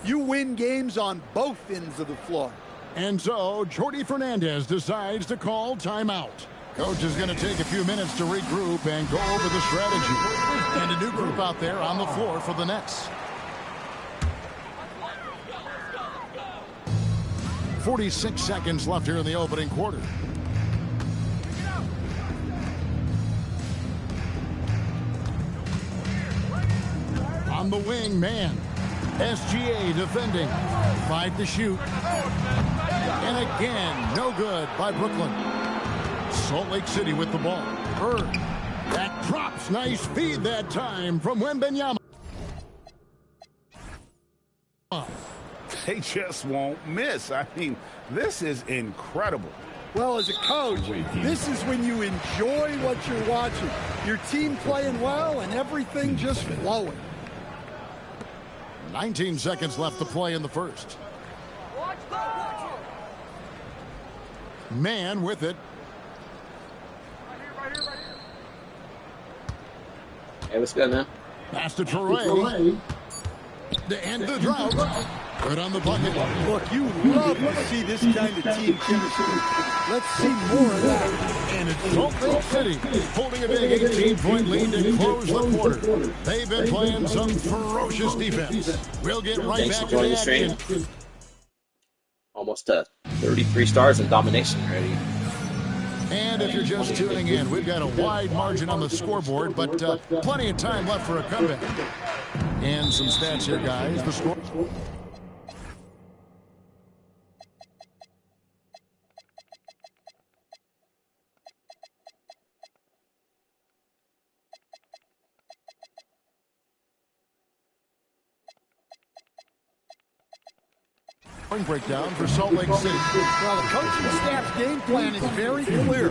You win games on both ends of the floor. And so, Jordy Fernandez decides to call timeout. Coach is going to take a few minutes to regroup and go over the strategy. And a new group out there on the floor for the Nets. 46 seconds left here in the opening quarter. On the wing, man. SGA defending. 5 to shoot. And again, no good by Brooklyn. Salt Lake City with the ball. Bird. That drops. Nice feed that time from Wembanyama. They just won't miss. I mean, this is incredible. Well, as a coach, this is when you enjoy what you're watching. Your team playing well and everything just flowing. 19 seconds left to play in the first. Man with it. Hey, what's good, man? Pass to Torrey. To end the drought. Good on the bucket. Look, you love to see this kind of team chemistry. Let's see more of that. And it's Salt Lake City holding a big 18-point lead to close the quarter. They've been playing some ferocious defense. We'll get right back to the action. Almost 33 stars in domination already. And if you're just tuning in, we've got a wide margin on the scoreboard, but plenty of time left for a comeback. And some stats here, guys. The score. Breakdown for Salt Lake City. Well, the coaching staff's game plan is very clear.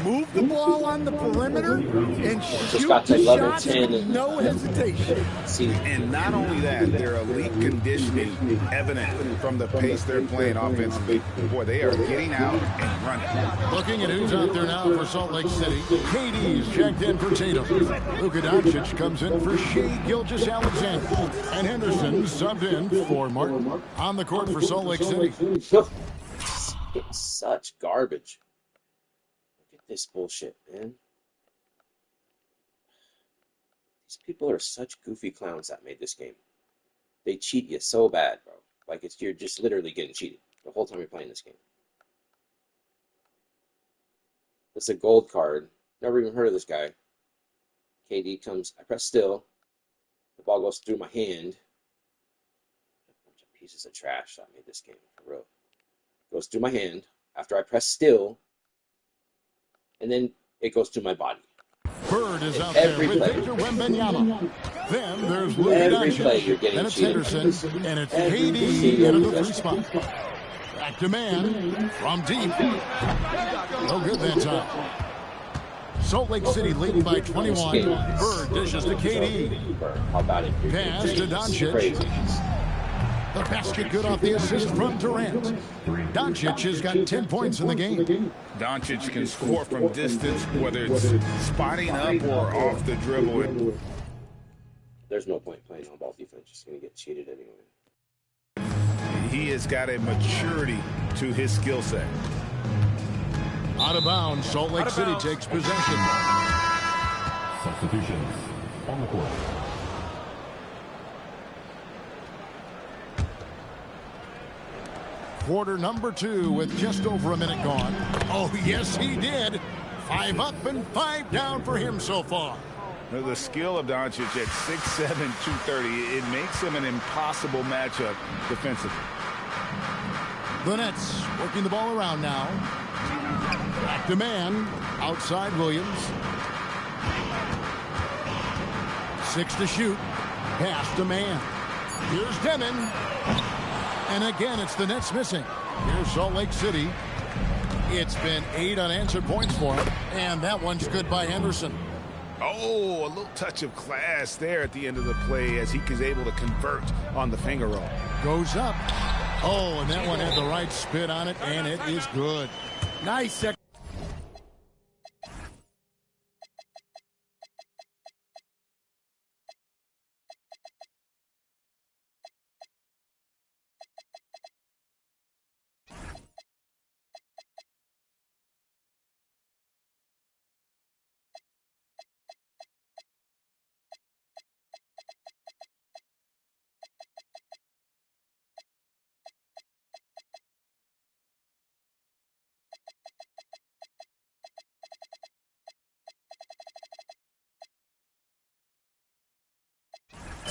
Move the ball on the perimeter and shoot the shots with no hesitation. And not only that, their elite conditioning evident from the pace they're playing offensively. Boy, they are getting out and running. Looking at who's out there now for Salt Lake City. KD's checked in for Tatum. Luka Doncic comes in for Shai Gilgeous-Alexander. And Henderson subbed in for Martin. On the court for Salt Lake City. It's such garbage. Look at this bullshit, man. These people are such goofy clowns that made this game. They cheat you so bad, bro. Like you're just literally getting cheated the whole time you're playing this game. It's a gold card. Never even heard of this guy. KD comes, I press still. The ball goes through my hand. Pieces of trash that made this game for real. Goes through my hand after I press still, and then it goes to my body. Bird is out there with Victor Wembanyama. Then there's Luka Doncic. Then it's Henderson, and it's KD in the 3 spot. Back to man from deep. No good that time. Salt Lake City leading by 21. Bird dishes to KD. How about it? Pass to Doncic. The basket good off the assist from Durant. Doncic has got 10 points in the game. Doncic can score from distance, whether it's spotting up or off the dribble. There's no point playing on ball defense. Just going to get cheated anyway. He has got a maturity to his skill set. Out of bounds, Salt Lake City takes possession. Substitutions on the court. Quarter number 2 with just over a minute gone. Oh, yes, he did. 5 up and 5 down for him so far. The skill of Doncic at 6'7", 230, it makes him an impossible matchup defensively. The Nets working the ball around now. Back to man. Outside Williams. 6 to shoot. Pass to man. Here's Demon. And again, it's the Nets missing. Here's Salt Lake City. It's been 8 unanswered points for him. And that one's good by Henderson. Oh, a little touch of class there at the end of the play as he is able to convert on the finger roll. Goes up. Oh, and that one had the right spin on it, and it is good. Nice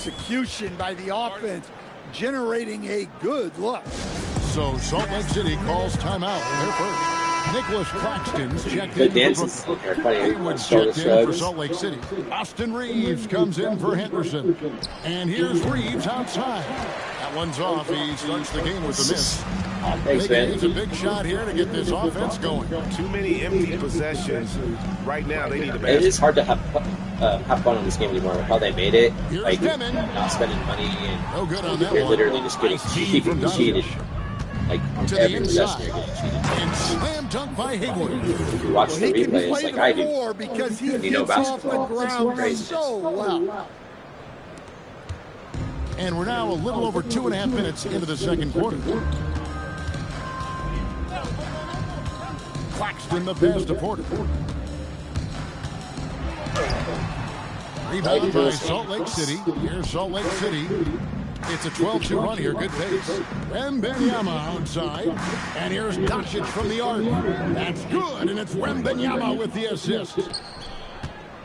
execution by the offense, generating a good look. So Salt Lake City calls timeout. They're first. Nicholas Claxton's checked Good in for dances. Brooklyn. Haywood's checked in for Salt Lake City. Austin Reeves comes in for Henderson. And here's Reeves outside. That one's off. He starts the game with a miss. Thanks, man. It's a big shot here to get this offense going. Too many empty possessions. Right now, they need to It is hard to have fun in this game anymore with how they made it. Here's Like, Demon. not spending money and No good on that you're one. literally just getting cheated. Like, To the every possession inside. you're getting cheated. And slam dunk by Haywood. If you watch the He can replays play like the I do, floor because he and you know gets off the basketball, it's ground crazy. so well. And we're now a little over 2.5 minutes into the second quarter. Claxton the pass to Porter. Rebound by Salt Lake City. Here's Salt Lake City. It's a 12-2 run here. Good pace. Wembanyama outside. And here's Doncic from the arc. That's good. And it's Wembanyama with the assist.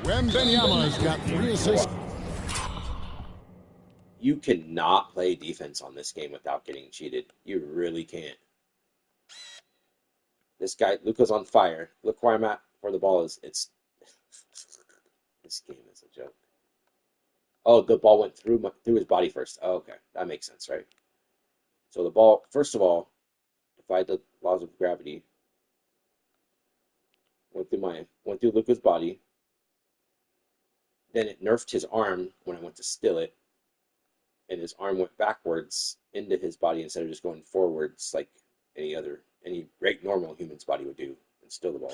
Wembanyama's got 3 assists. You cannot play defense on this game without getting cheated. You really can't. This guy, Luka's on fire. Look where I'm at, where the ball is. It's this game is a joke. Oh, the ball went through his body first. Oh, okay, that makes sense, right? So the ball, first of all, defied the laws of gravity. Went through Luka's body. Then it nerfed his arm when I went to steal it, and his arm went backwards into his body instead of just going forwards like any normal human's body would do and steal the ball.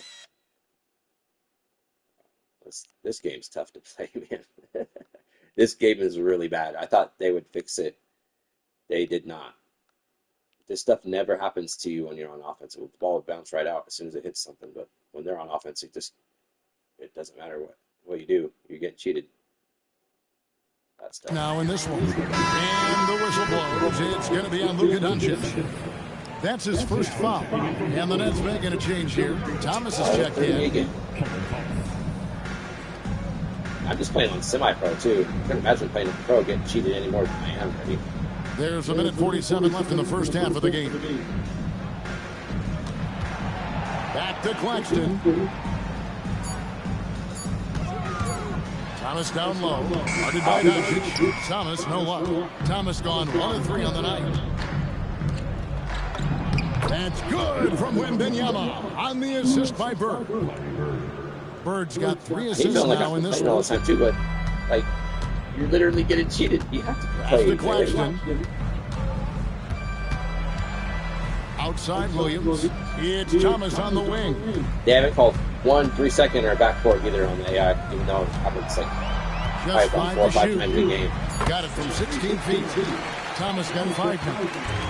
This game's tough to play, man. This game is really bad. I thought they would fix it. They did not. This stuff never happens to you when you're on offense. The ball will bounce right out as soon as it hits something. But when they're on offense, it doesn't matter what you do. You're getting cheated. That's tough. Now in this one. And the whistle blows. It's going to be on Luka Doncic. That's his first foul. And the Nets making a change here. Thomas is checked in. I'm just playing on semi-pro, too. I couldn't imagine playing on pro getting cheated any more than I am. I mean, there's a minute 47 left in the first half of the game. Back to Claxton. Thomas down low. Guarded by Doncic. Thomas, no luck. Thomas gone 1 of 3 on the night. That's good from Wembanyama on the assist by Bird. Bird's got 3 assists now in this one. all the time too, but like you're literally getting cheated. You have to play. After Claxton. Outside Williams. It's Thomas on the wing. They haven't called 1 3-second or backcourt either on the AI, even though it happens like Just 4 or 5 times a game. Got it from 16 feet. Thomas got 5 now.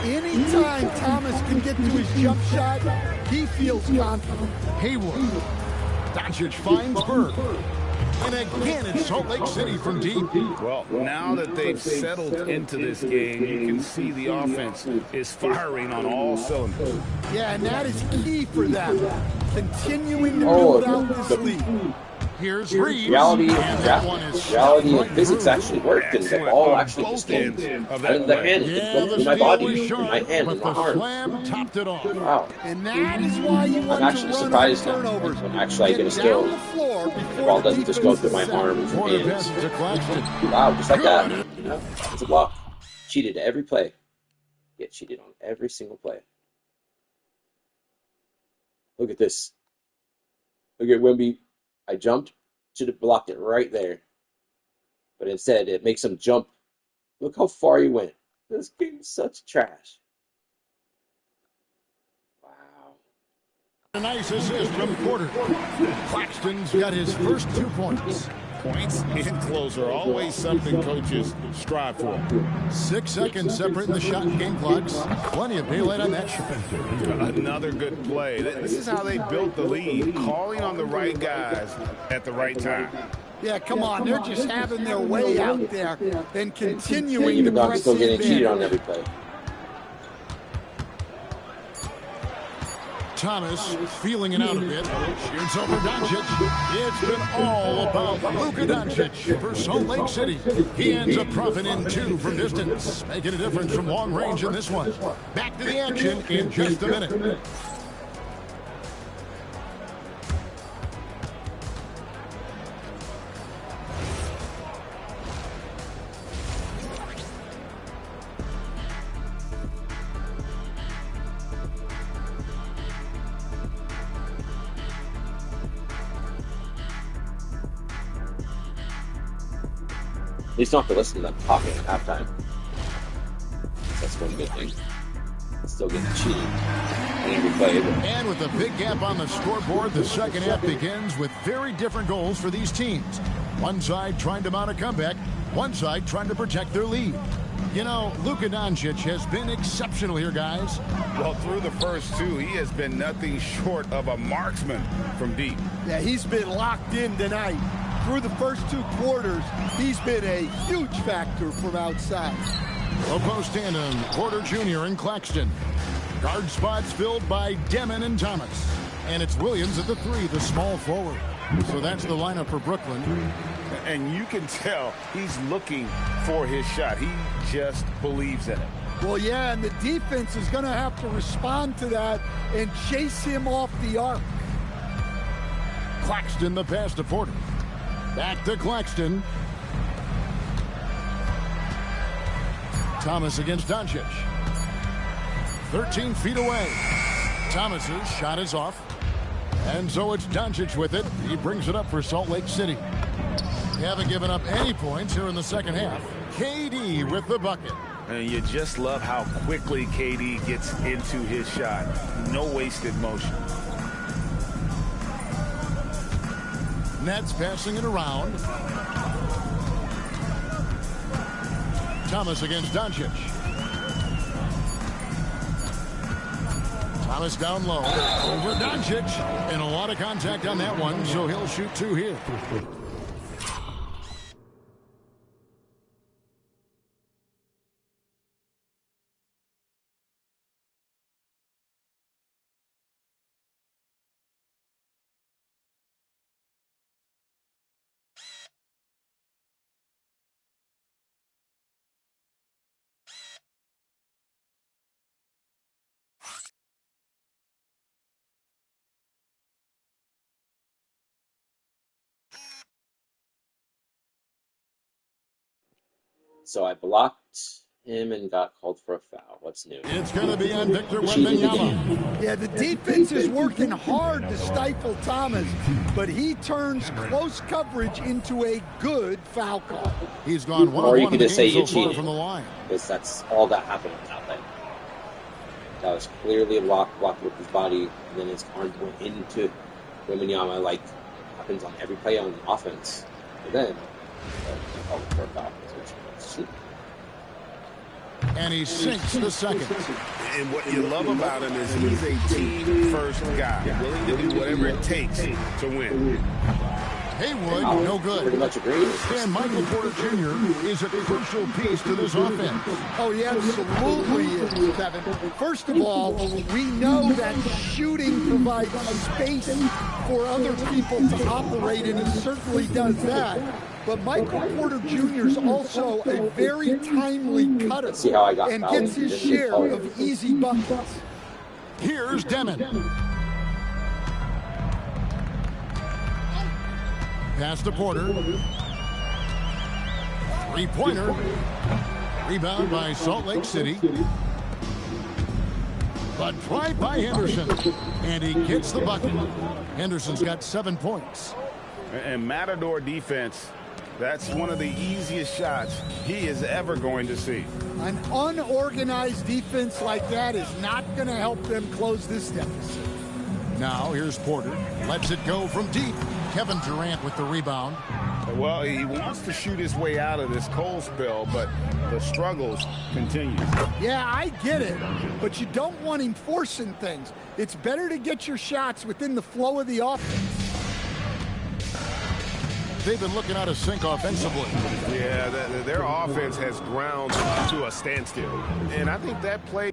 Anytime Thomas can get to his jump shot, he feels confident. Haywood. Doncic finds Bird. And again, it's Salt Lake City from deep. Well, now that they've settled into this game, you can see the offense is firing on all cylinders. Yeah, and that is key for them. Continuing to build out this lead. Here's Reeves. Reality And that one is and physics actually worked, and the ball actually just came out of the hand. It went through my body, and my hand, and my arm. Slam topped it off. Wow. And that is why you want I'm to actually run surprised on turnovers. when actually I get a steal. The ball doesn't just go through my arms and Porter hands. passes to Claxton. Wow, just like that. You know, it's a block. Cheated every play. Get cheated on every single play. Look at this. Look at Wemby. I jumped. Should have blocked it right there. But instead, it makes him jump. Look how far he went. This game's such trash. Wow. A nice assist from Porter. Claxton's got his first 2 points. Points in close are always something coaches strive for. 6 seconds separating the shot and game clocks. Plenty of daylight on that shot. Another good play. This is how they built the lead, calling on the right guys at the right time. Yeah, come on. They're just having their way out there and continuing Even to though I'm press still the getting cheated on advantage. every play. Thomas feeling it out a bit. Shoots over Doncic. It's been all about Luka Doncic for Salt Lake City. He ends up dropping in 2 from distance, making a difference from long range in this one. Back to the action in just a minute. At least don't have to listen to them talking at halftime. That's one good thing. Still getting cheated on every play. And with a big gap on the scoreboard, the second half begins with very different goals for these teams. One side trying to mount a comeback, one side trying to protect their lead. You know, Luka Doncic has been exceptional here, guys. Well, through the first 2, he has been nothing short of a marksman from deep. Yeah, he's been locked in tonight. Through the first 2 quarters, he's been a huge factor from outside. A post tandem, Porter Jr. and Claxton. Guard spots filled by Demon and Thomas. And it's Williams at the 3, the small forward. So that's the lineup for Brooklyn. And you can tell he's looking for his shot. He just believes in it. Well, yeah, and the defense is going to have to respond to that and chase him off the arc. Claxton the pass to Porter. Back to Claxton. Thomas against Doncic. 13 feet away. Thomas's shot is off. And so it's Doncic with it. He brings it up for Salt Lake City. They haven't given up any points here in the second half. KD with the bucket. And you just love how quickly KD gets into his shot. No wasted motion. Nets passing it around. Thomas against Doncic. Thomas down low. Over Doncic. And a lot of contact on that one, so he'll shoot 2 here. So I blocked him and got called for a foul. What's new? It's going to be on Victor Wembanyama. Yeah, the defense is working hard to stifle Thomas, but he turns close coverage into a good foul call. He's gone 1-1 or you could just say you so far cheated from the line. Because that's all that happened on that play. That was clearly a blocked with his body, and then his arm went into Wembanyama, like happens on every play on offense. But then, called for a foul. And he sinks the second. And what you love about him is he's a team-first guy, willing to do whatever it takes to win. Haywood, no good. Pretty much agreed. And Michael Porter Jr. is a crucial piece to this offense. Oh, he absolutely is, Kevin. First of all, we know that shooting provides space for other people to operate, and he certainly does that. But Michael Porter Jr. is also a very timely cutter and gets his share of easy buckets. Here's Demon. Pass to Porter. Three-pointer. Rebound by Salt Lake City. But drive by Henderson. And he gets the bucket. Henderson's got 7 points. And Matador defense, that's one of the easiest shots he is ever going to see. An unorganized defense like that is not going to help them close this deficit. Now here's Porter. Lets it go from deep. Kevin Durant with the rebound. Well, he wants to shoot his way out of this cold spell, but the struggles continue. Yeah, I get it, but you don't want him forcing things. It's better to get your shots within the flow of the offense. They've been looking out of sync offensively. Yeah, their offense has ground to a standstill. And I think that play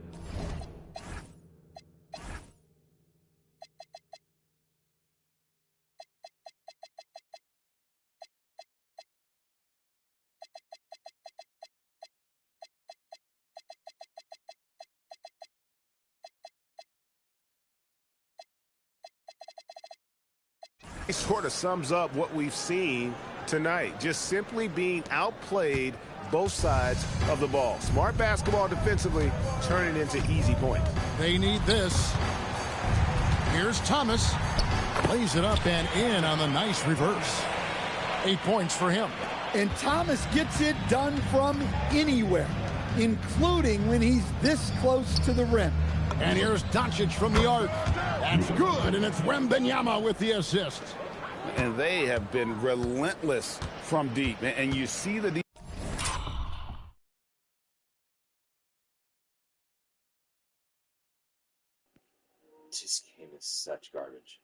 It sort of sums up what we've seen tonight. Just simply being outplayed both sides of the ball. Smart basketball defensively, turning into easy points. They need this. Here's Thomas. Lays it up and in on the nice reverse. 8 points for him. And Thomas gets it done from anywhere, including when he's this close to the rim. And here's Doncic from the arc. That's good, and it's Wembanyama with the assist. And they have been relentless from deep. And you see the This game is such garbage.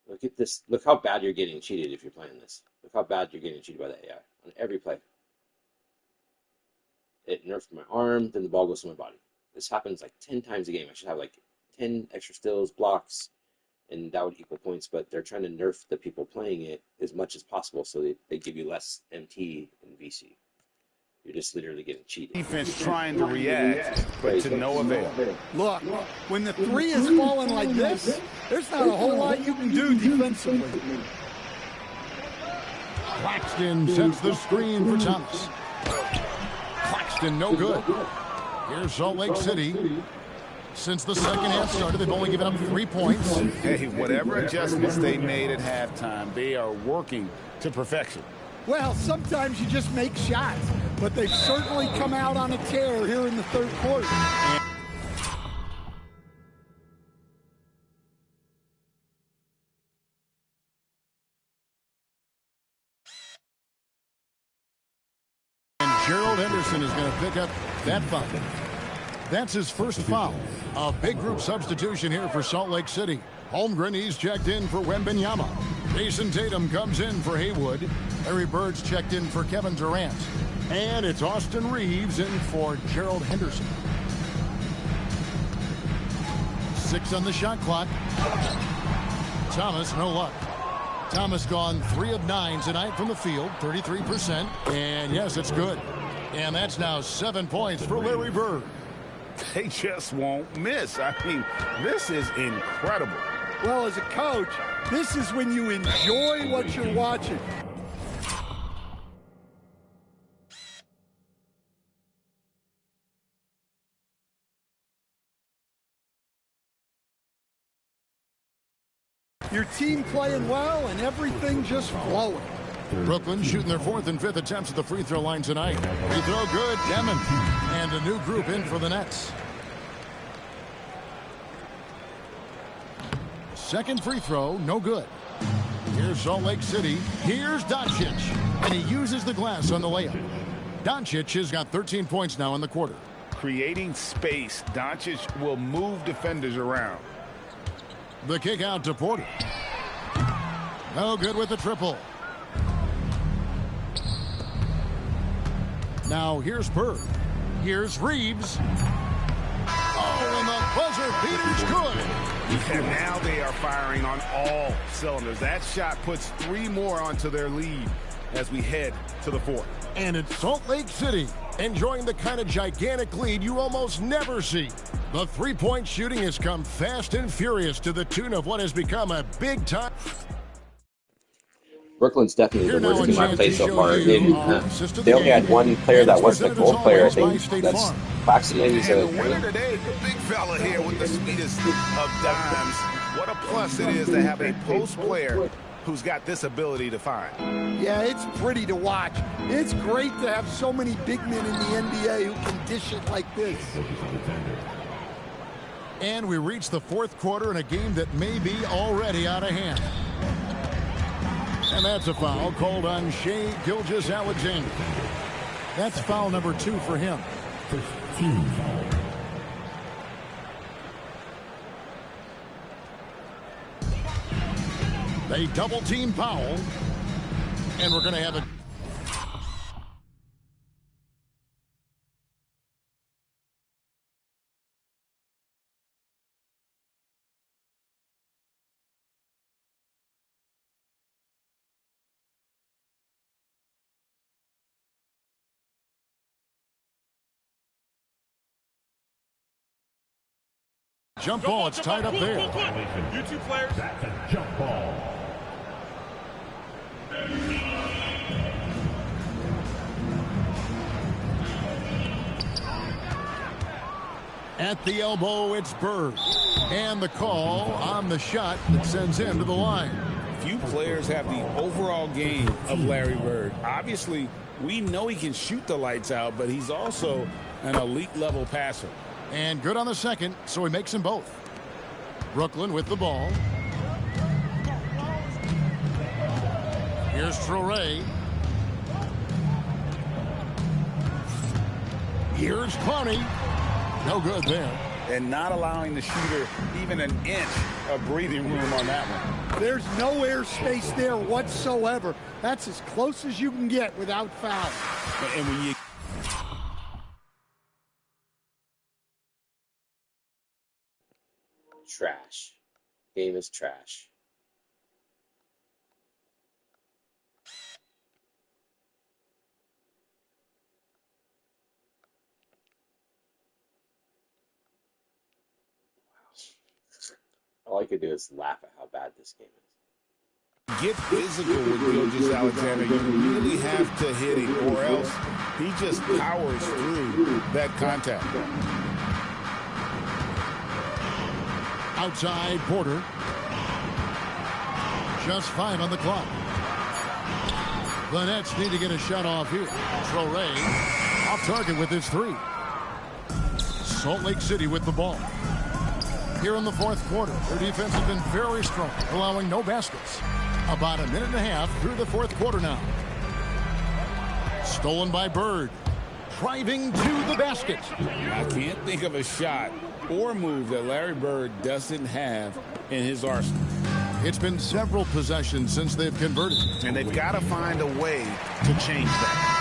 Look at this. Look how bad you're getting cheated if you're playing this. Look how bad you're getting cheated by the AI on every play. It nerfed my arm, then the ball goes to my body. This happens like 10 times a game. I should have like 10 extra steals, blocks, and that would equal points, but they're trying to nerf the people playing it as much as possible so they give you less MT and VC. You're just literally getting cheated. defense trying to react, but to no avail. Look, when the three is falling like this, there's not a whole lot you can do defensively. Claxton sets the screen for Thomas. Claxton no good. Here's Salt Lake City. Since the second half started, they've only given up 3 points. Hey, whatever adjustments they made at halftime, they are working to perfection. Well, sometimes you just make shots, but they've certainly come out on a tear here in the third quarter. And Gerald Henderson is going to pick up that foul. That's his first foul. A big group substitution here for Salt Lake City. Holmgren, he's checked in for Wembanyama. Jason Tatum comes in for Haywood. Larry Bird's checked in for Kevin Durant. And it's Austin Reeves in for Gerald Henderson. 6 on the shot clock. Thomas, no luck. Thomas gone 3 of 9 tonight from the field, 33%. And yes, it's good. And that's now 7 points for Larry Bird. They just won't miss. I mean, this is incredible. Well, as a coach, this is when you enjoy what you're watching. Your team playing well and everything just flowing. Brooklyn shooting their 4th and 5th attempts at the free throw line tonight. Free throw good, Demon. And a new group in for the Nets. Second free throw, no good. Here's Salt Lake City. Here's Doncic. And he uses the glass on the layup. Doncic has got 13 points now in the quarter. Creating space, Doncic will move defenders around. The kick out to Porter. No good with the triple. Now here's Bird. Here's Reeves. Oh, and the buzzer beater's good. And now they are firing on all cylinders. That shot puts 3 more onto their lead as we head to the 4th. And it's Salt Lake City enjoying the kind of gigantic lead you almost never see. The three-point shooting has come fast and furious to the tune of what has become a big-time. Brooklyn's definitely the worst team I've played so far. They only had one player that wasn't a goal player, I think. That's Claxton. He's a winner today, the big fella here with the sweetest of dimes. What a plus it is to have a post player who's got this ability to find. Yeah, it's pretty to watch. It's great to have so many big men in the NBA who can dish it like this. And we reach the 4th quarter in a game that may be already out of hand. And that's a foul called on Shai Gilgeous-Alexander. That's foul number 2 for him. 15. They double team Powell. And we're going to have a Jump ball, it's tied up there. You two players. That's a jump ball. At the elbow, it's Bird. And the call on the shot that sends him to the line. Few players have the overall game of Larry Bird. Obviously, we know he can shoot the lights out, but he's also an elite-level passer. And good on the second, so he makes them both. Brooklyn with the ball. Here's Traore. Here's Clowney. No good there. And not allowing the shooter even an inch of breathing room on that one. There's no airspace there whatsoever. That's as close as you can get without foul. And when you Trash. Game is trash. All I could do is laugh at how bad this game is. get physical with JAZZY-J, you really have to hit him, or else he just powers through that contact. Outside Porter. Just 5 on the clock. The Nets need to get a shot off here. Traore off target with his 3. Salt Lake City with the ball. Here in the fourth quarter, their defense has been very strong, allowing no baskets. About a minute and a half through the fourth quarter now. Stolen by Bird. Driving to the basket. I can't think of a shot or move that Larry Bird doesn't have in his arsenal. It's been several possessions since they've converted. And they've got to find a way to change that.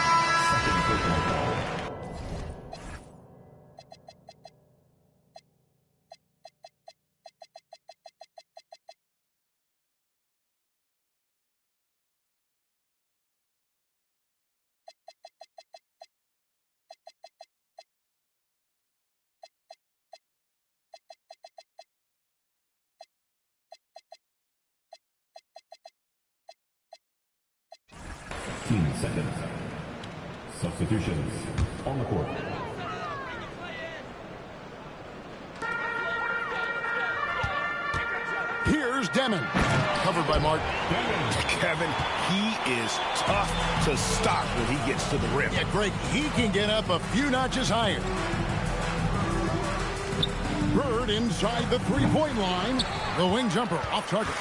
Seconds. Substitutions on the court. Here's Demon. Covered by Martin. Kevin, he is tough to stop when he gets to the rim. Yeah, Greg, he can get up a few notches higher. Bird inside the three-point line. The wing jumper off target.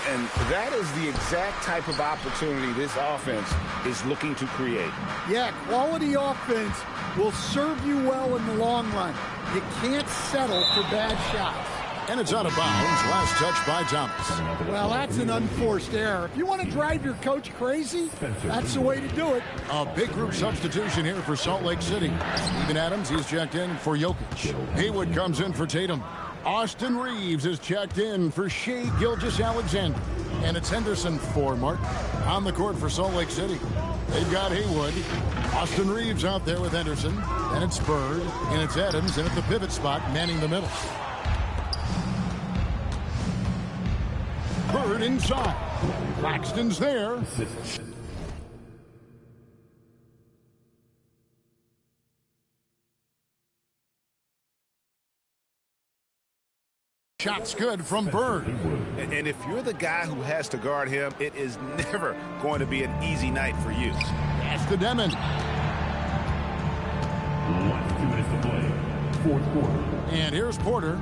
And that is the exact type of opportunity this offense is looking to create. Yeah, quality offense will serve you well in the long run. You can't settle for bad shots. And it's out of bounds. Last touch by Thomas. Well, that's an unforced error. If you want to drive your coach crazy, that's the way to do it. A big group substitution here for Salt Lake City. Steven Adams, he's checked in for Jokic. Haywood comes in for Tatum. Austin Reeves is checked in for Shai Gilgeous-Alexander. And it's Henderson for Martin. On the court for Salt Lake City. They've got Haywood. Austin Reeves out there with Henderson. And it's Bird. And it's Adams. And at the pivot spot, manning the middle. Bird inside. Claxton's there. Shot's good from Bird. And if you're the guy who has to guard him, it is never going to be an easy night for you. That's the Demon. 2 minutes to play. Fourth quarter. And here's Porter.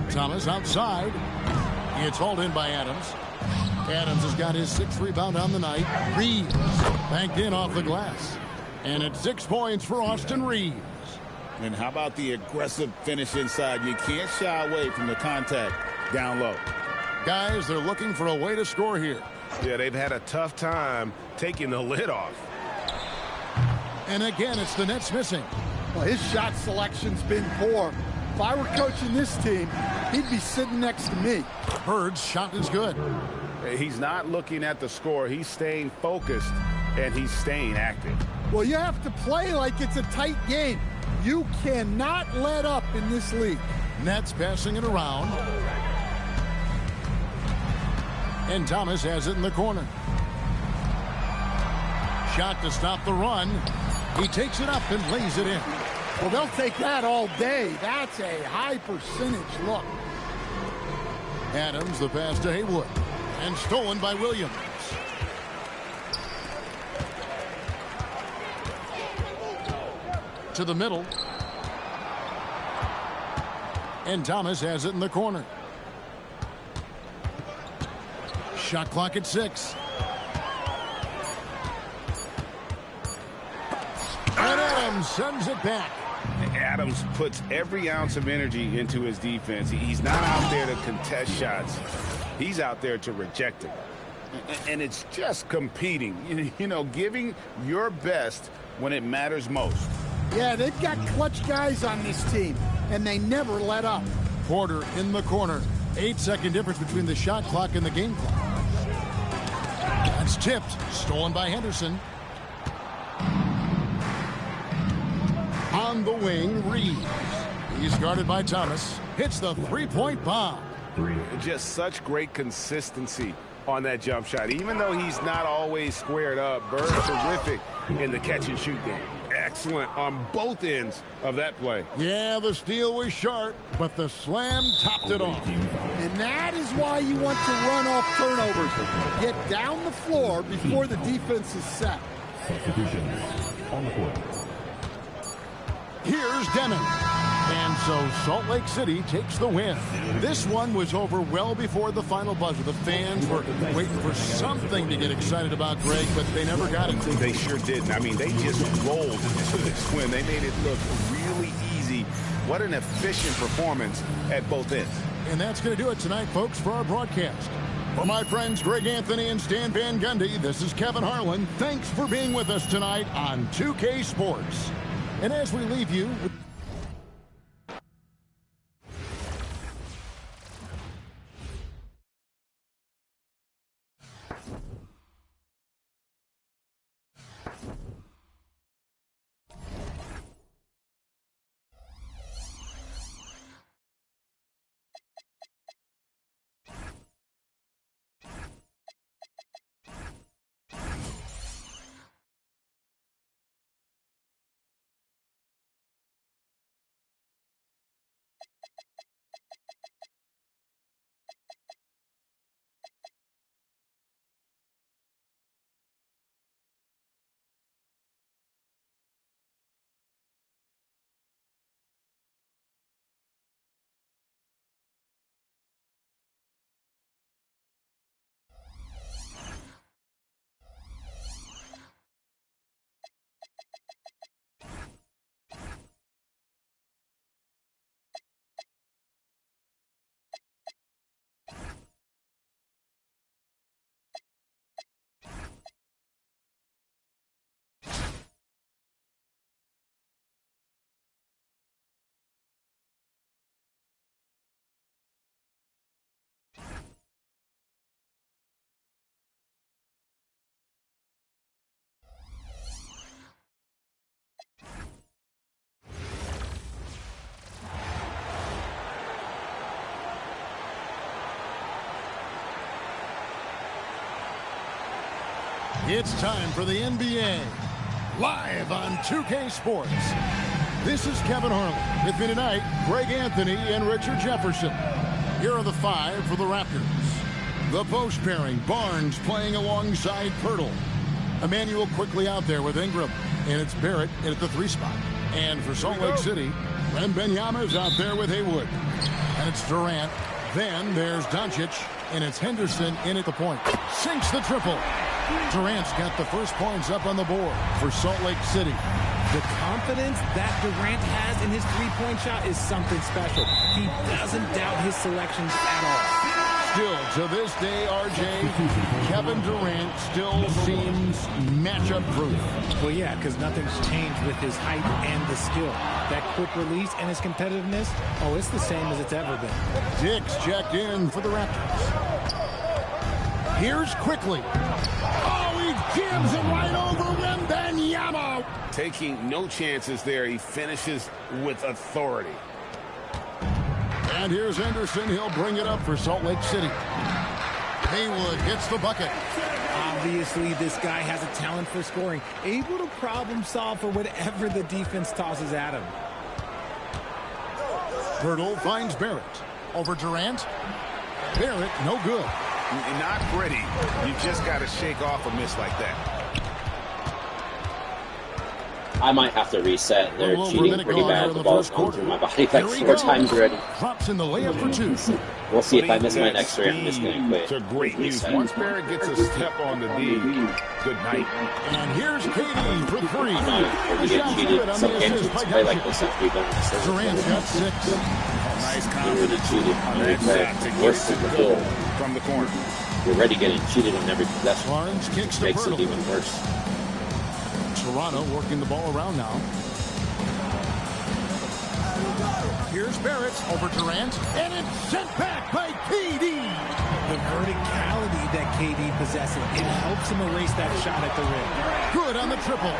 Thomas outside. It's hauled in by Adams. Adams has got his 6th rebound on the night. Reeves banked in off the glass. And it's 6 points for Austin Reeves. And how about the aggressive finish inside? You can't shy away from the contact down low. Guys, they're looking for a way to score here. Yeah, they've had a tough time taking the lid off. And again, it's the Nets missing. Well, his shot selection's been poor. If I were coaching this team, he'd be sitting next to me. Bird's shot is good. He's not looking at the score. He's staying focused, and he's staying active. Well, you have to play like it's a tight game. You cannot let up in this league. Nets passing it around. And Thomas has it in the corner. Shot to stop the run. He takes it up and lays it in. Well, they'll take that all day. That's a high percentage look. Adams, the pass to Haywood. And stolen by Williams. To the middle. And Thomas has it in the corner. Shot clock at 6. And Adams sends it back. Adams puts every ounce of energy into his defense. He's not out there to contest shots. He's out there to reject them. And it's just competing, you know, giving your best when it matters most. Yeah, they've got clutch guys on this team, and they never let up. Porter in the corner. 8-second difference between the shot clock and the game clock. That's tipped. Stolen by Henderson. On the wing, Reeves. He's guarded by Thomas. Hits the three-point bomb. Just such great consistency on that jump shot. Even though he's not always squared up, Bird's terrific in the catch-and-shoot game. Excellent on both ends of that play. Yeah, the steal was sharp, but the slam topped it off. And that is why you want to run off turnovers. Get down the floor before the defense is set. Substitutions on the court. Here's Deming. And so Salt Lake City takes the win. This one was over well before the final buzzer. The fans were waiting for something to get excited about, Greg, but they never got it. They sure didn't. I mean, they just rolled into this win. They made it look really easy. What an efficient performance at both ends. And that's going to do it tonight, folks, for our broadcast. For my friends Greg Anthony and Stan Van Gundy, this is Kevin Harlan. Thanks for being with us tonight on 2K Sports. And as we leave you... It's time for the NBA, live on 2K Sports. This is Kevin Harlan. With me tonight, Greg Anthony and Richard Jefferson. Here are the 5 for the Raptors. The post pairing, Barnes playing alongside Pirtle. Emmanuel quickly out there with Ingram. And it's Barrett in at the 3 spot. And for Salt Lake City, Wembanyama's out there with Haywood. And it's Durant. Then there's Doncic. And it's Henderson in at the point. Sinks the triple. Durant's got the first points up on the board for Salt Lake City. The confidence that Durant has in his three-point shot is something special. He doesn't doubt his selections at all. Still, to this day, RJ, Kevin Durant still seems matchup proof. Well, yeah, because nothing's changed with his height and the skill. That quick release and his competitiveness, oh, it's the same as it's ever been. Dix checked in for the Raptors. Here's quickly. Oh, he jams it right over Wembanyama. Taking no chances there. He finishes with authority. And here's Anderson. He'll bring it up for Salt Lake City. Haywood gets the bucket. Obviously, this guy has a talent for scoring, able to problem solve for whatever the defense tosses at him. Hurdle finds Barrett. Over Durant. Barrett, no good. Not pretty. You just got to shake off a miss like that. I might have to reset. They're cheating pretty bad. The ball's gone through my body like 4 times already. Drops in the layup for 2. We'll see if I miss my next 3. I'm just going to quit. It's a great use. Once Barrett gets a step on the D, good night. And here's KD for 3. You get cheated. Some games play like this after you've done this. Durant's got 6. Nice Really confidence cheated on on every that play. shot to get Worse it than the to goal. go from the corner. You're already getting cheated on every possession. Barnes kicks to Makes it Hurdle. even worse. Toronto working the ball around now. Here's Barrett over Durant, and it's sent back by KD. The verticality that KD possesses, it helps him erase that shot at the rim. Good on the triple.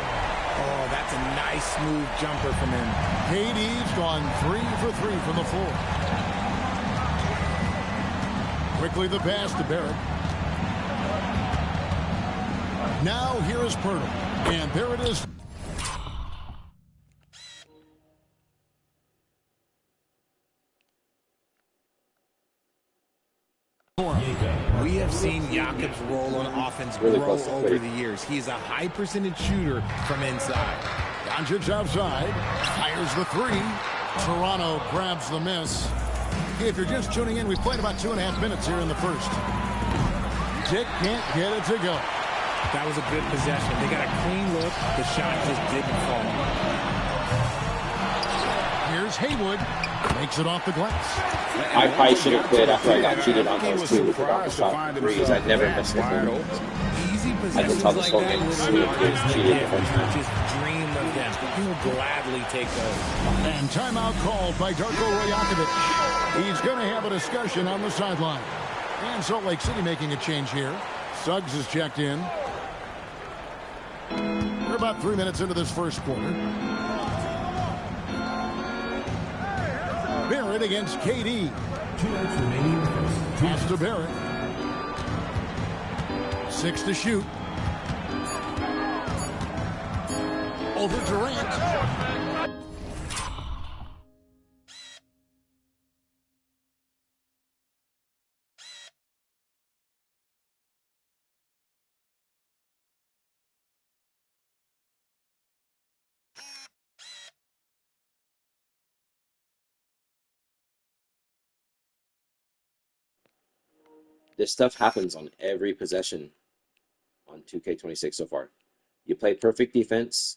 Oh, that's a nice smooth jumper from him. KD's gone 3 for 3 from the floor. Quickly the pass to Barrett. Now here is Pirtle, and there it is. We have seen Jakob's role on offense Really grow close to over 30. the years. He is a high percentage shooter from inside. Doncic outside, fires the 3. Toronto grabs the miss. If you're just tuning in, we've played about 2.5 minutes here in the first. Dick can't get it to go. That was a good possession. They got a clean look. The shot just didn't fall. Here's Haywood. Makes it off the glass. I probably should have quit after I got cheated on those 2 without the shot 3s. I never missed it. Easy I can tell possessions this like whole that game is literally sweet. are his He cheated the gift. first time. Just dream of them. He'll gladly take those. And timeout called by Darko Rajakovic. He's going to have a discussion on the sideline. And Salt Lake City making a change here. Suggs is checked in. We're about 3 minutes into this first quarter. Barrett against KD. 2 minutes remaining. Pass to Barrett. 6 to shoot. Over Durant. This stuff happens on every possession on 2K26 so far. You play perfect defense,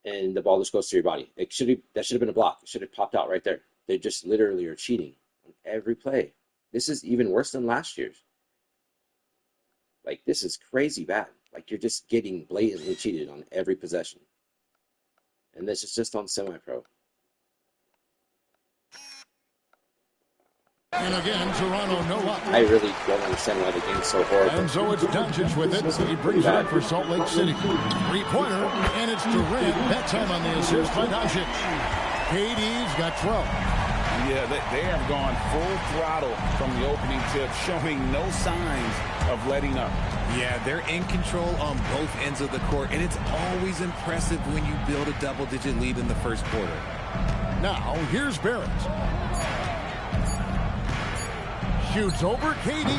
and the ball just goes through your body. That should have been a block. It should have popped out right there. They just literally are cheating on every play. This is even worse than last year's. Like, this is crazy bad. Like, you're just getting blatantly cheated on every possession. And this is just on semi-pro. And again, Toronto no up. I really don't understand why the game's so horrible. And so it's Doncic with it. He brings it up for Salt Lake City. 3-pointer, and it's Durant. That time on the assist by Doncic. KD's got 12. Yeah, they have gone full throttle from the opening tip, showing no signs of letting up. Yeah, they're in control on both ends of the court, and it's always impressive when you build a double-digit lead in the first quarter. Now, here's Barrett. Shoots over KD.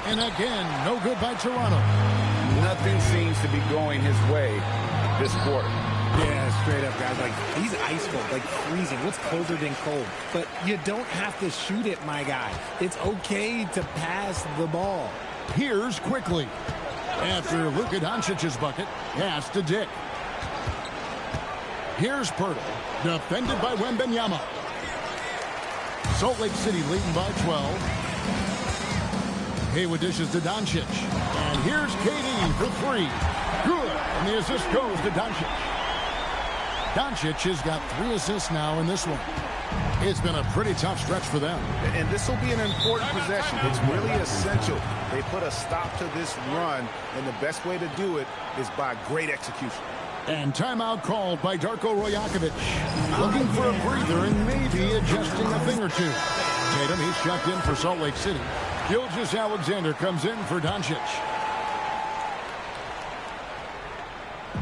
And again, no good by Toronto. Nothing seems to be going his way this quarter. Yeah, straight up, guys. Like, he's ice cold, like freezing. What's colder than cold? But you don't have to shoot it, my guy. It's okay to pass the ball. Here's quickly. After Luka Doncic's bucket, pass to Dick. Here's Pirtle, defended by Wembanyama. Salt Lake City leading by 12. Haywood dishes to Doncic. And here's KD for 3. Good. And the assist goes to Doncic. Doncic has got 3 assists now in this one. It's been a pretty tough stretch for them. And this will be an important possession. It's really essential. They put a stop to this run, and the best way to do it is by great execution. And timeout called by Darko Rojakovic. Looking for a breather and maybe adjusting a thing or two. Tatum, he's checked in for Salt Lake City. Gilgeous-Alexander comes in for Doncic.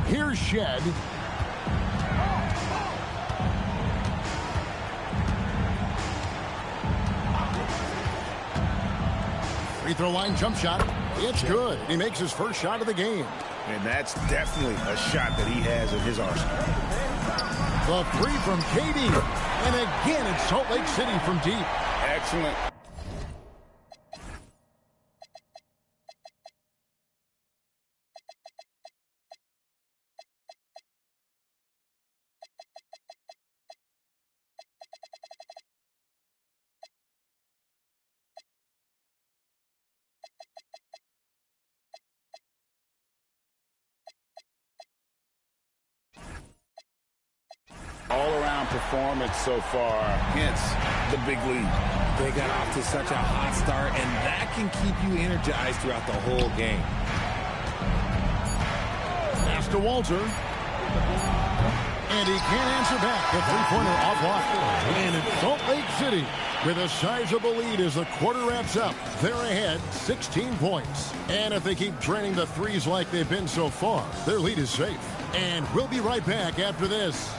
Here's Shed. Free throw line jump shot. It's good. He makes his first shot of the game. And that's definitely a shot that he has in his arsenal. The three from KD. And again, it's Salt Lake City from deep. Excellent. All-around performance so far, hence the big lead. They got off to such a hot start, and that can keep you energized throughout the whole game. Pass to Walter. And he can't answer back. The three-pointer offline. And it's Salt Lake City with a sizable lead as the quarter wraps up. They're ahead 16 points. And if they keep draining the threes like they've been so far, their lead is safe. And we'll be right back after this.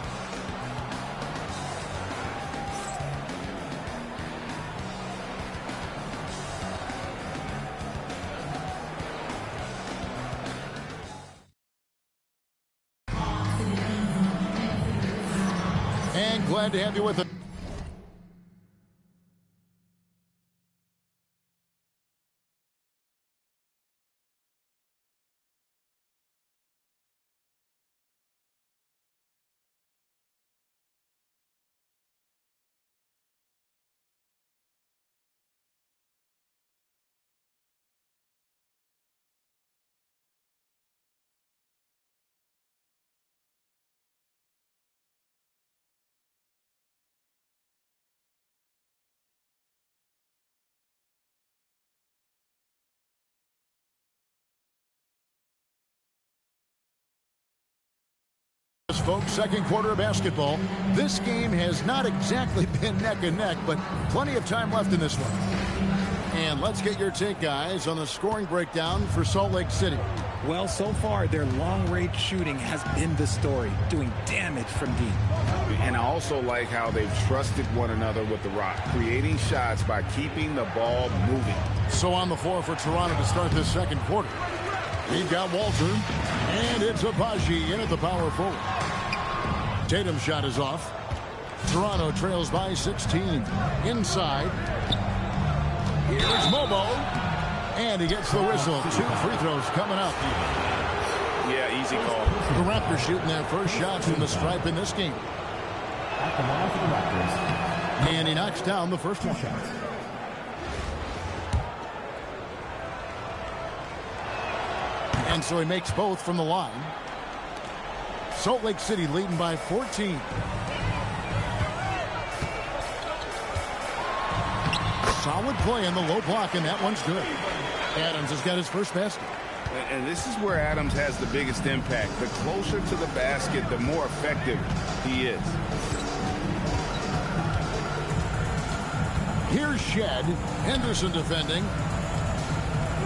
And glad to have you with us. Folks, second quarter of basketball. This game has not exactly been neck and neck, but plenty of time left in this one. And let's get your take, guys, on the scoring breakdown for Salt Lake City. Well, so far, their long-range shooting has been the story, doing damage from deep. And I also like how they've trusted one another with the rock, creating shots by keeping the ball moving. So on the floor for Toronto to start this second quarter. He's got Walter, and it's Abaji in at the power forward. Tatum's shot is off. Toronto trails by 16. Inside. Here's Mobo. And he gets the whistle. 2 free throws coming up. Yeah, easy call. The Raptors shooting their first shot from the stripe in this game. And he knocks down the first one. And so he makes both from the line. Salt Lake City leading by 14. Solid play in the low block, and that one's good. Adams has got his first basket. And this is where Adams has the biggest impact. The closer to the basket, the more effective he is. Here's Shed. Henderson defending.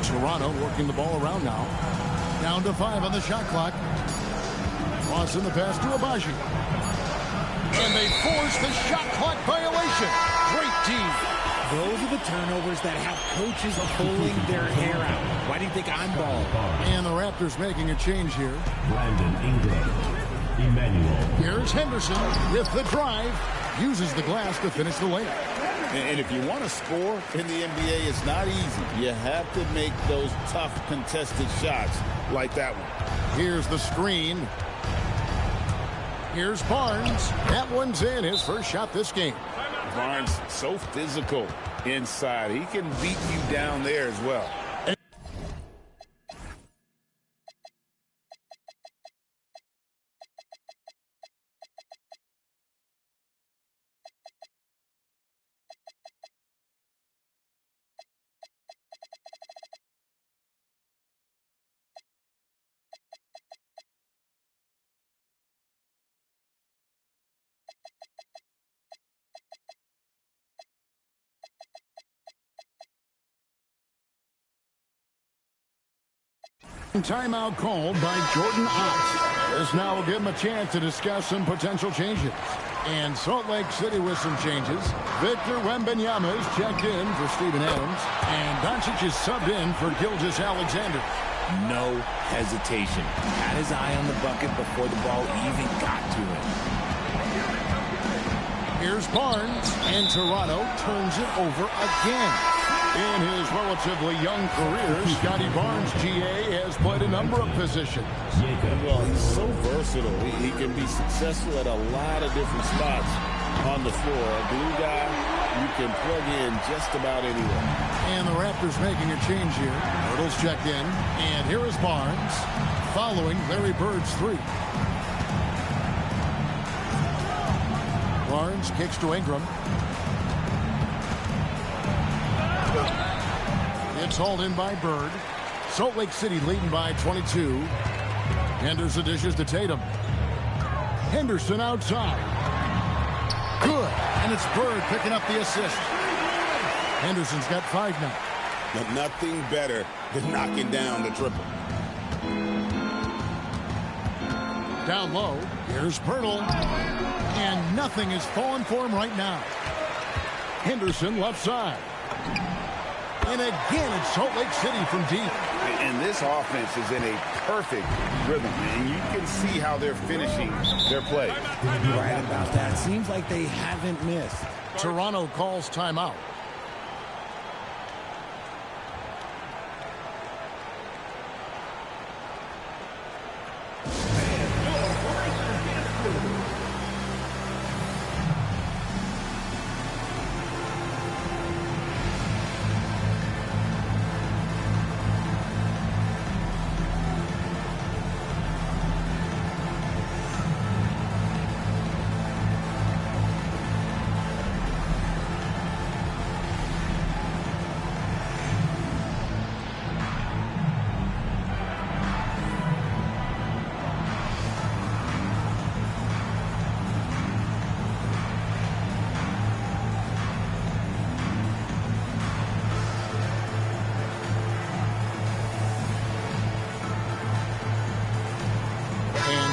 Toronto working the ball around now. Down to 5 on the shot clock. Cross in the pass to Abaji. And they force the shot clock violation. Great team. Those are the turnovers that have coaches pulling their hair out. Why do you think I'm bald? And the Raptors making a change here. Brandon Ingram. Emmanuel. Here's Henderson with the drive. Uses the glass to finish the layup. And if you want to score in the NBA, it's not easy. You have to make those tough contested shots like that one. Here's the screen. Here's Barnes. That one's in. His first shot this game. Barnes, so physical inside. He can beat you down there as well. Timeout called by Jordan Ott. This now will give him a chance to discuss some potential changes. And Salt Lake City with some changes. Victor Wembanyama is checked in for Steven Adams. And Doncic is subbed in for Gilgeous-Alexander. No hesitation. Had his eye on the bucket before the ball even got to him. Here's Barnes, and Toronto turns it over again. In his relatively young career, Scotty Barnes, GA, has played a number of positions. Well, he's so versatile. He can be successful at a lot of different spots on the floor. A glue guy you can plug in just about anywhere. And the Raptors making a change here. Hurdle's checked in, and here is Barnes, following Larry Bird's three. Barnes kicks to Ingram. It's hauled in by Bird. Salt Lake City leading by 22. Henderson dishes to Tatum. Henderson outside. Good. And it's Bird picking up the assist. Henderson's got 5 now. But nothing better than knocking down the triple. Down low. Here's Pirtle. And nothing is falling for him right now. Henderson left side. And again, it's Salt Lake City from deep. And this offense is in a perfect rhythm, and you can see how they're finishing their play. Right about that. Seems like they haven't missed. Toronto calls timeout.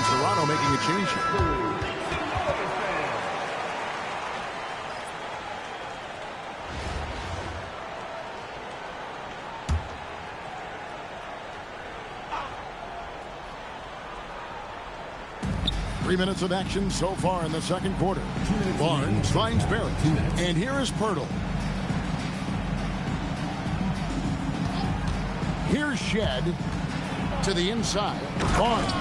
Toronto making a change here. 3 minutes of action so far in the second quarter. Barnes finds Barrett. And here is Pirtle. Here's Shed to the inside. Barnes.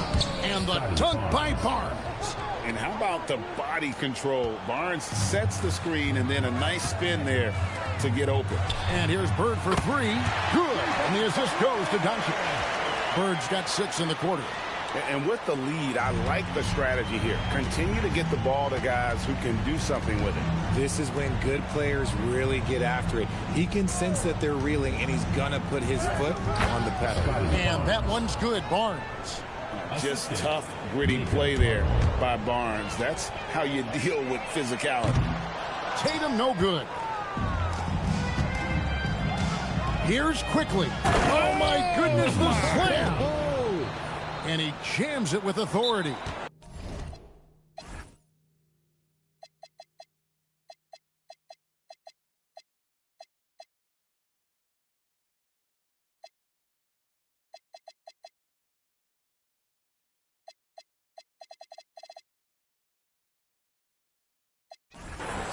And the dunk by Barnes. And how about the body control? Barnes sets the screen and then a nice spin there to get open. And here's Bird for three. Good. And the assist goes to Doncic. Bird's got 6 in the quarter. And with the lead, I like the strategy here. Continue to get the ball to guys who can do something with it. This is when good players really get after it. He can sense that they're reeling, and he's going to put his foot on the pedal. And that one's good, Barnes. Just tough, gritty play there by Barnes. That's how you deal with physicality. Tatum, no good. Here's quickly. Oh, my goodness, the slam. And he jams it with authority.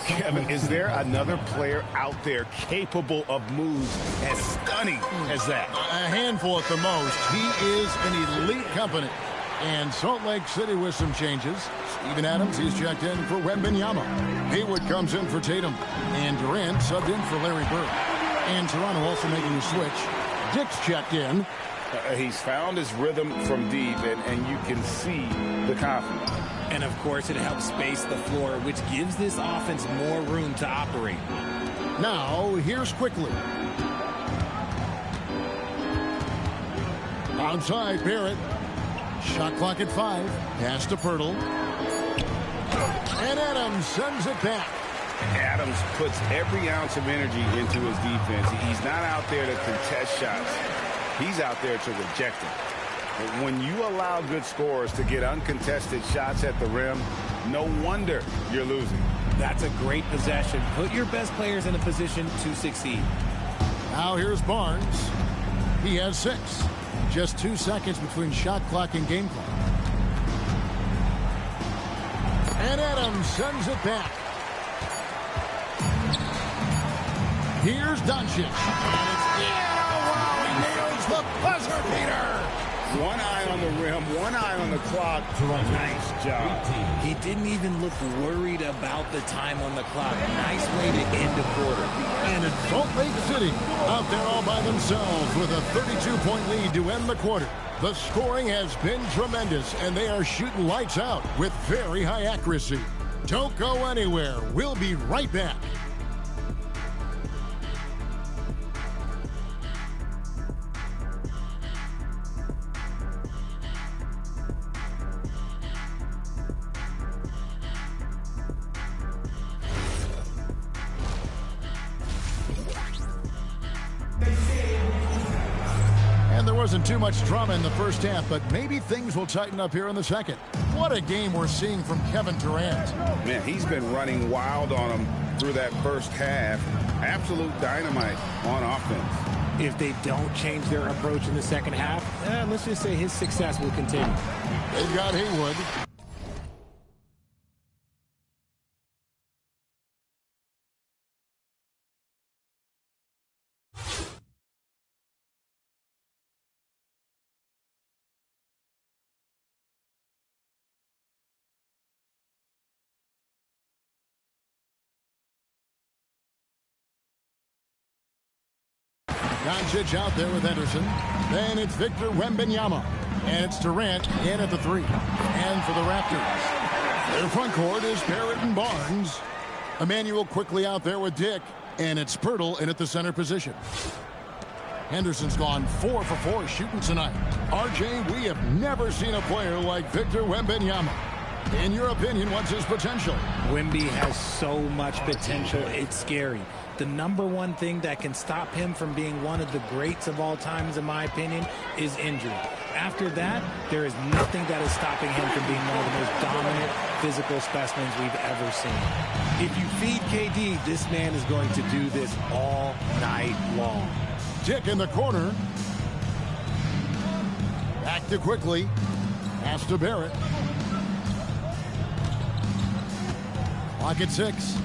Kevin, is there another player out there capable of moves as stunning as that? A handful at the most. He is an elite company. And Salt Lake City with some changes. Steven Adams, he's checked in for Wembanyama. Haywood comes in for Tatum. And Durant subbed in for Larry Bird. And Toronto also making a switch. Dick's checked in. He's found his rhythm from deep, and you can see the confidence. And, of course, it helps space the floor, which gives this offense more room to operate. Now, here's quickly. Outside, Barrett. Shot clock at 5. Pass to Pirtle. And Adams sends it back. Adams puts every ounce of energy into his defense. He's not out there to contest shots. He's out there to reject them. When you allow good scorers to get uncontested shots at the rim, no wonder you're losing. That's a great possession. Put your best players in a position to succeed. Now here's Barnes. He has 6. Just 2 seconds between shot clock and game clock. And Adams sends it back. Here's Doncic. And it's wow, he nails the buzzer beater. One eye on the rim, one eye on the clock. Nice job. He didn't even look worried about the time on the clock. Nice way to end a quarter. And it's Salt Lake City out there all by themselves with a 32-point lead to end the quarter. The scoring has been tremendous, and they are shooting lights out with very high accuracy. Don't go anywhere. We'll be right back. Wasn't too much drama in the first half, but maybe things will tighten up here in the second. What a game we're seeing from Kevin Durant. Man, he's been running wild on him through that first half. Absolute dynamite on offense. If they don't change their approach in the second half, let's just say his success will continue. They've got Haywood. Doncic out there with Henderson. Then it's Victor Wembanyama. And it's Durant in at the 3. And for the Raptors, their front court is Barrett and Barnes. Emmanuel quickly out there with Dick. And it's Pirtle in at the center position. Henderson's gone 4 for 4 shooting tonight. RJ, we have never seen a player like Victor Wembanyama. In your opinion, what's his potential? Wemby has so much potential, it's scary. The number one thing that can stop him from being one of the greats of all times, in my opinion, is injury. After that, there is nothing that is stopping him from being one of the most dominant physical specimens we've ever seen. If you feed KD, this man is going to do this all night long. Dick in the corner. Back to quickly. Pass to Barrett. Clock at 6.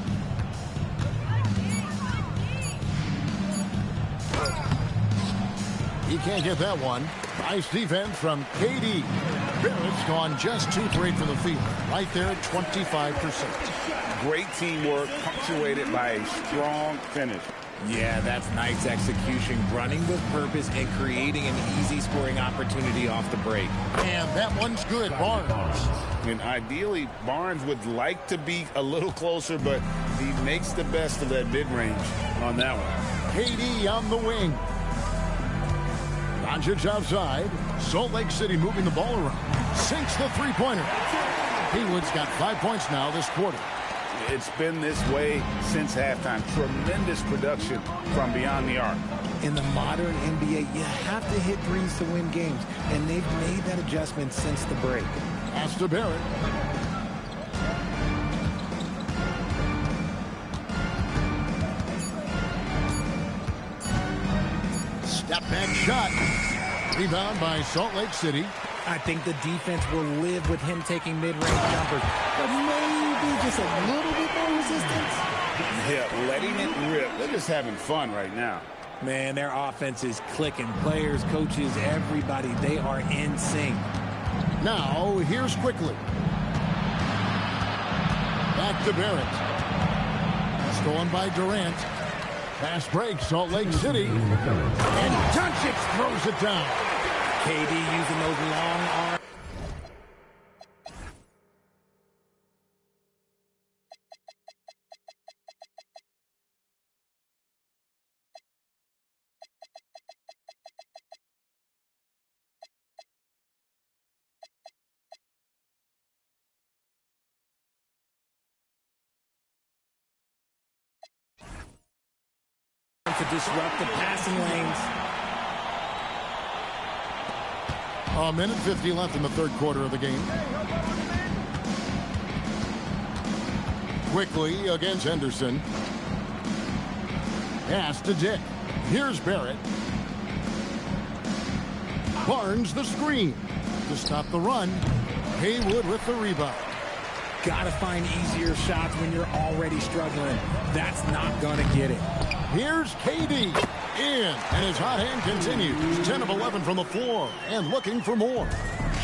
He can't get that one. Nice defense from KD. Barrett's gone just 2 for 8 from the field. Right there at 25%. Great teamwork punctuated by a strong finish. Yeah, that's nice execution, running with purpose and creating an easy scoring opportunity off the break. And that one's good, Barnes. And ideally, Barnes would like to be a little closer, but he makes the best of that mid-range on that one. KD on the wing. Doncic outside. Salt Lake City moving the ball around. Sinks the three-pointer. Haywood's got 5 points now this quarter. It's been this way since halftime. Tremendous production from beyond the arc. In the modern NBA, you have to hit threes to win games, and they've made that adjustment since the break. Pass to Barrett. Step back shot. Rebound by Salt Lake City. I think the defense will live with him taking mid-range jumpers, but maybe just a little bit more resistance. Yeah, letting it rip. They're just having fun right now. Man, their offense is clicking. Players, coaches, everybody, they are in sync. Now, here's quickly. Back to Barrett. Stolen by Durant. Fast break, Salt Lake City. And Doncic throws it down. KD using those long arms. To disrupt the passing lanes. A minute 50 left in the third quarter of the game. Quickly against Henderson. Pass to Dick. Here's Barrett. Barnes the screen. To stop the run. Haywood with the rebound. Got to find easier shots when you're already struggling. That's not going to get it. Here's KD. In. And his hot hand continues. 10 of 11 from the floor. And looking for more.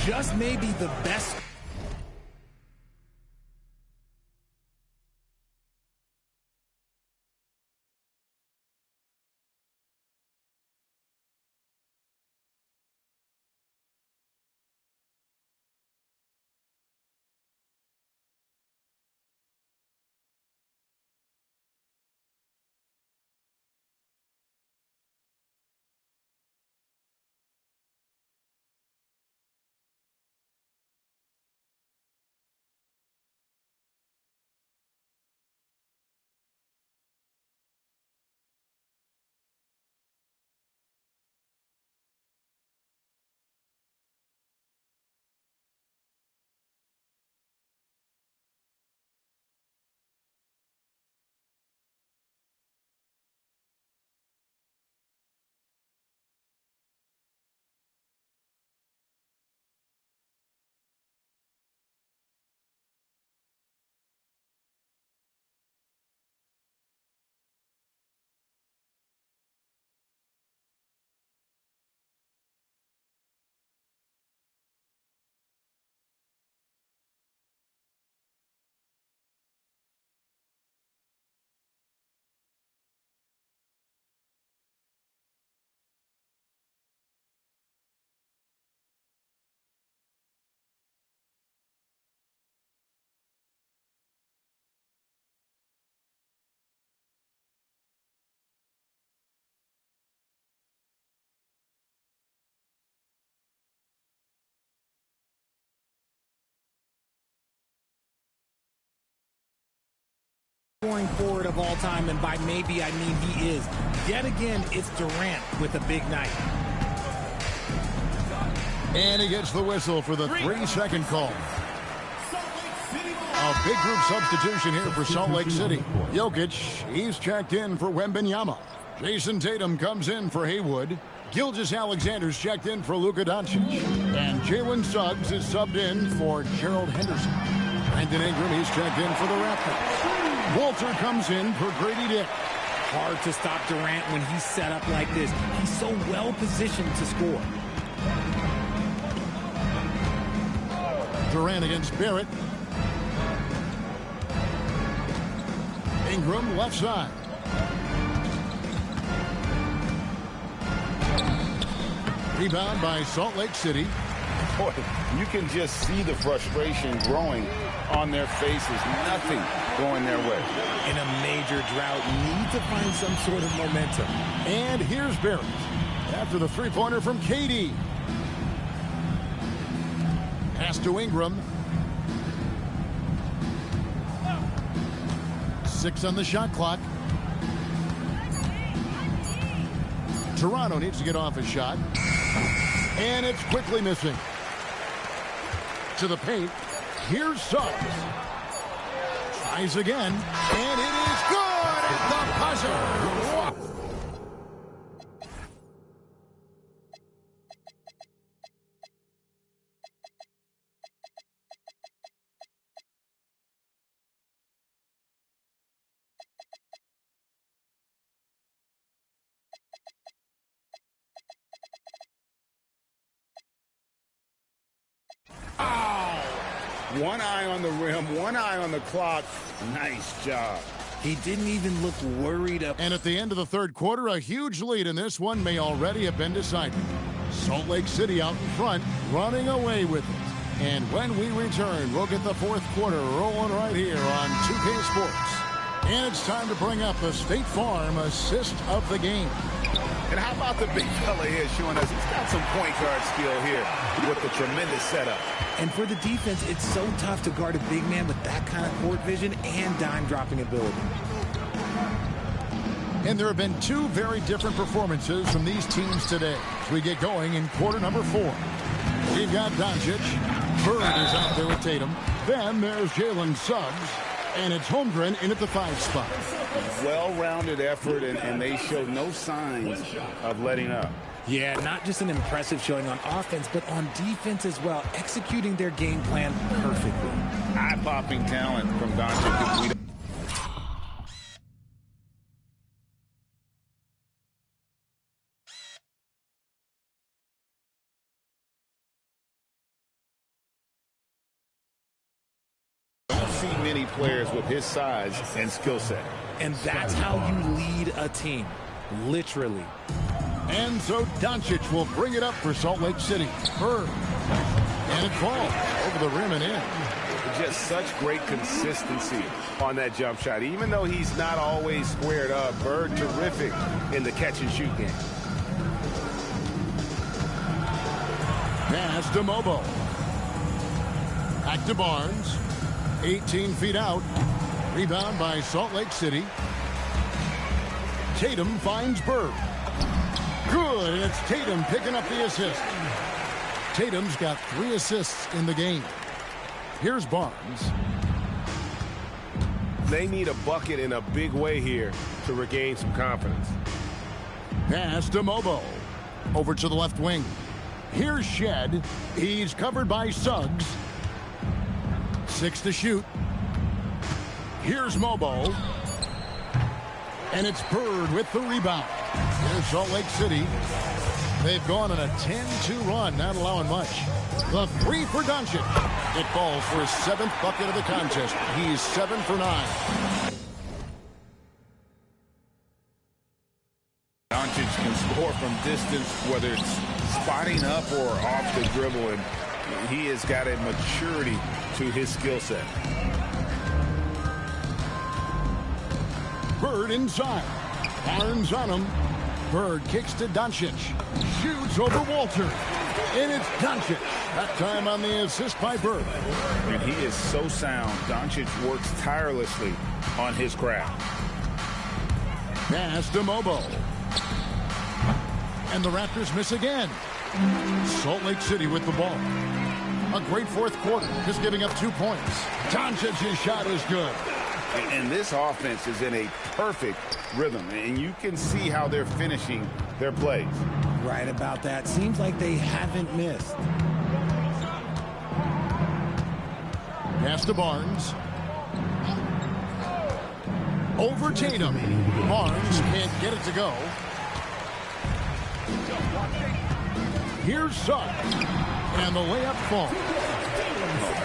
Just maybe the best. Scoring forward of all time, and by maybe I mean he is. Yet again, it's Durant with a big night. And he gets the whistle for the 3-second call. A big group substitution here for Salt Lake City. Jokic, he's checked in for Wembanyama. Jason Tatum comes in for Haywood. Gilgeous-Alexander's checked in for Luka Doncic. And Jalen Suggs is subbed in for Gerald Henderson. Brandon Ingram, he's checked in for the Raptors. Walter comes in for Grady Dick. Hard to stop Durant when he's set up like this. He's so well positioned to score. Durant against Barrett. Ingram left side. Rebound by Salt Lake City. Boy, you can just see the frustration growing on their faces. Nothing going their way. In a major drought, need to find some sort of momentum. And here's Barrett after the three-pointer from KD. Pass to Ingram. 6 on the shot clock. Toronto needs to get off a shot. And it's quickly missing. To the paint. Here's Suggs. Tries again. And it is good at the buzzer. One eye on the rim, one eye on the clock. Nice job. He didn't even look worried up. And at the end of the third quarter, a huge lead in this one may already have been decided. Salt Lake City out in front, running away with it. And when we return, we'll get the fourth quarter rolling right here on 2K Sports. And it's time to bring up the State Farm assist of the game. And how about the big fella here showing us he's got some point guard skill here with the tremendous setup. And for the defense, it's so tough to guard a big man with that kind of court vision and dime-dropping ability. And there have been two very different performances from these teams today as we get going in quarter number 4. We've got Doncic. Bird is out there with Tatum. Then there's Jalen Suggs. And it's Holmgren in at the 5 spot. Well-rounded effort, and they show no signs of letting up. Yeah, not just an impressive showing on offense, but on defense as well, executing their game plan perfectly. Eye-popping talent from Doncic. See many players with his size and skill set. And that's how you lead a team, literally. And so Doncic will bring it up for Salt Lake City. Bird. And it falls over the rim and in. Just such great consistency on that jump shot. Even though he's not always squared up, Bird terrific in the catch-and-shoot game. Pass to Mobo. Back to Barnes. 18 feet out. Rebound by Salt Lake City. Tatum finds Bird. Good, and it's Tatum picking up the assist. Tatum's got 3 assists in the game. Here's Barnes. They need a bucket in a big way here to regain some confidence. Pass to Mobo. Over to the left wing. Here's Shed. He's covered by Suggs. 6 to shoot. Here's Mobo. And it's Bird with the rebound. Here's Salt Lake City. They've gone on a 10-2 run, not allowing much. The 3 for Doncic. It falls for his 7th bucket of the contest. He's 7 for 9. Doncic can score from distance, whether it's spotting up or off the dribble, and he has got a maturity to his skill set. Bird inside. Barnes on him. Bird kicks to Doncic. Shoots over Walter. And it's Doncic. That time on the assist by Bird. And he is so sound. Doncic works tirelessly on his craft. Pass to Mobo. And the Raptors miss again. Salt Lake City with the ball. A great 4th quarter, just giving up 2 points. Doncic's shot is good. And this offense is in a perfect rhythm, and you can see how they're finishing their plays. Right about that. Seems like they haven't missed. Pass to Barnes. Over Tatum. Barnes can't get it to go. Here's Suggs. And the layup falls.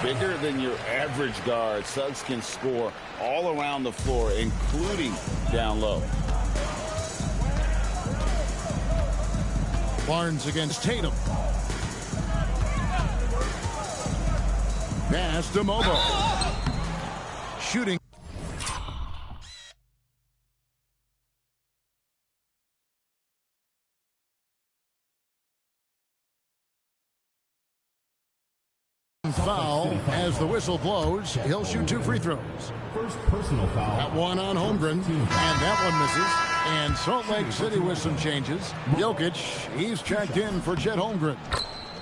Bigger than your average guard, Suggs can score all around the floor, including down low. Barnes against Tatum. Pass to Mobo. Shooting. Foul as the whistle blows. He'll shoot 2 free throws. First personal foul. That one on Holmgren, and that one misses. And Salt Lake City with some changes. Jokic, he's checked in for Chet Holmgren.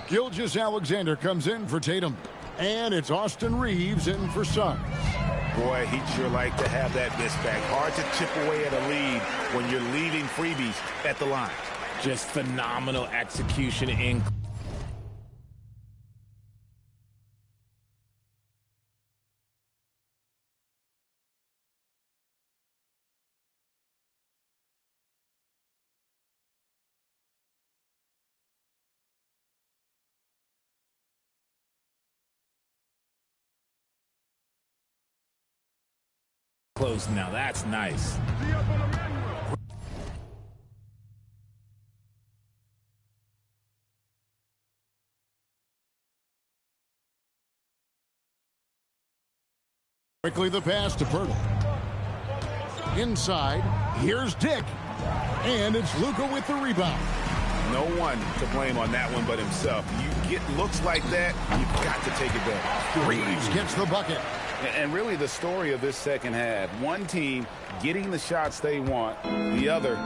Gilgeous-Alexander comes in for Tatum. And it's Austin Reeves in for Suggs. Boy, he'd sure like to have that miss back. Hard to chip away at a lead when you're leaving freebies at the line. Just phenomenal execution in. Close now. That's nice. Quickly the pass to Pirtle. Inside, here's Dick. And it's Luka with the rebound. No one to blame on that one but himself. You get looks like that, you've got to take advantage. Reeves gets the bucket. And really the story of this second half, one team getting the shots they want, the other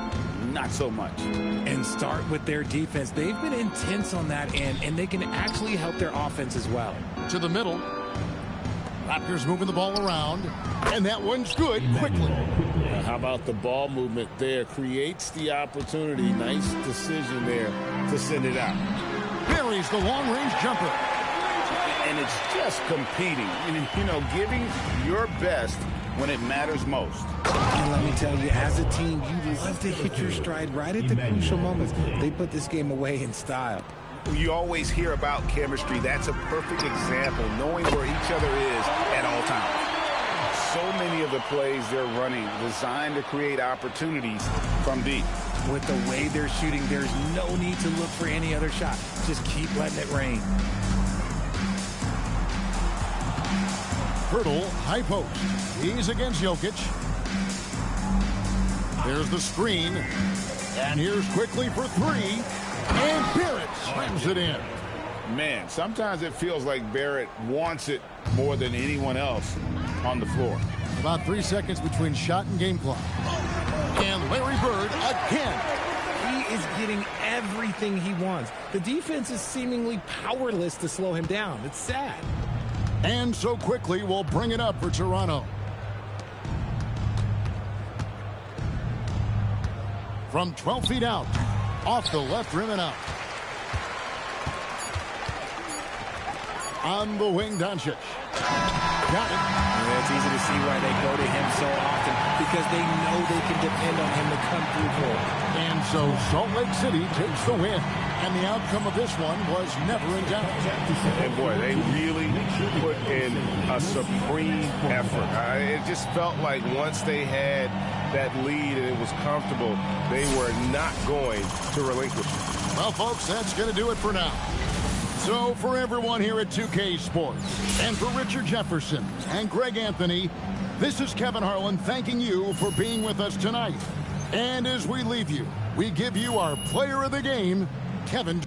not so much. And start with their defense. They've been intense on that end, and they can actually help their offense as well. To the middle. Raptors moving the ball around, and that one's good quickly. How about the ball movement there? Creates the opportunity. Nice decision there to send it out. Buries the long-range jumper. And it's just competing, you know, giving your best when it matters most. And let me tell you, as a team, you love to hit your stride right at the crucial moments. They put this game away in style. You always hear about chemistry. That's a perfect example, knowing where each other is at all times. So many of the plays they're running designed to create opportunities from deep. With the way they're shooting, there's no need to look for any other shot. Just keep letting it rain. Hurdle, high post. He's against Jokic. There's the screen. And here's quickly for three. And Barrett slams it in. Man, sometimes it feels like Barrett wants it more than anyone else on the floor. About 3 seconds between shot and game clock. And Larry Bird again. He is getting everything he wants. The defense is seemingly powerless to slow him down. It's sad. And so quickly we'll bring it up for Toronto. From 12 feet out. Off the left rim and out. On the wing, Doncic. Got it. Yeah, it's easy to see why they go to him so often, because they know they can depend on him to come through for them. And so Salt Lake City takes the win. And the outcome of this one was never in doubt. And boy, they really put in a supreme effort. It just felt like once they had that lead and it was comfortable, they were not going to relinquish it. Well, folks, that's going to do it for now. So for everyone here at 2K Sports, and for Richard Jefferson and Greg Anthony, this is Kevin Harlan thanking you for being with us tonight. And as we leave you, we give you our player of the game, Kevin.